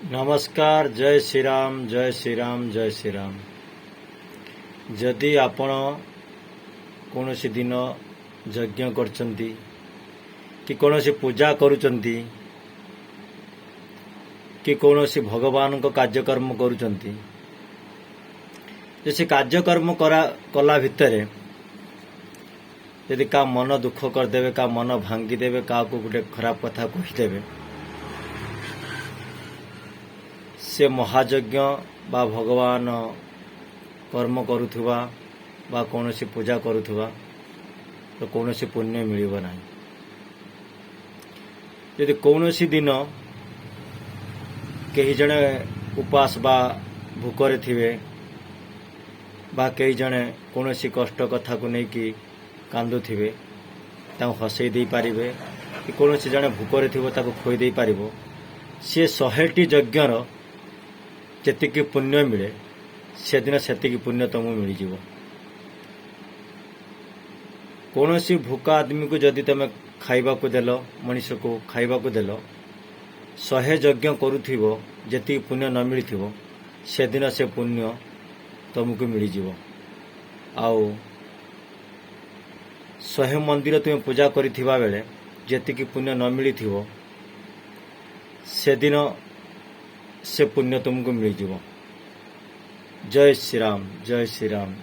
नमस्कार। जय श्री राम, जय श्री राम, जय श्री राम। जदि आपण कौन दिन यज्ञ करचंती कि कौन पूजा करुचंती कि कौन भगवान को कार्यक्रम करुचंती, जैसे कार्यक्रम कला भितर यदि का मन दुख करदेवे, का मन भांगीदेवे, का गोटे खराब कथा कहीदेवे, से महायज्ञ बा भगवान कर्म करुथुवा बा कौनसी पूजा करुथुवा तो कौनसी पुण्य मिलिब नाही। यदि कौनसी दिन कई जने उपास बा भूकरे थिवे बा कई जने कौनसी कष्ट कथा को लेकिन कांदुथिवे, ताको हसई दे पारिबे कि कौनसी जने भूकरे थिवो ताको खोई दे पारिबो, सी 100टी यज्ञर जेतिकी पुण्य मिले से दिन सेतिकी पुण्य तुमको मिल। कौन सी भूका आदमी को जदि तुम खाइबा को देल, मनीष को खाइबा को देल, 100 यज्ञ करुथिबो जेतिकी पुण्य न मिलिथिबो से दिन से पुण्य तुमको मिल। आउ 100 मंदिर तुम पूजा करिथिबा बेले जेतिकी पुण्य न मिलिथिबो से दिन से पुण्य तुमको मिल। जय श्री राम, जय श्री राम।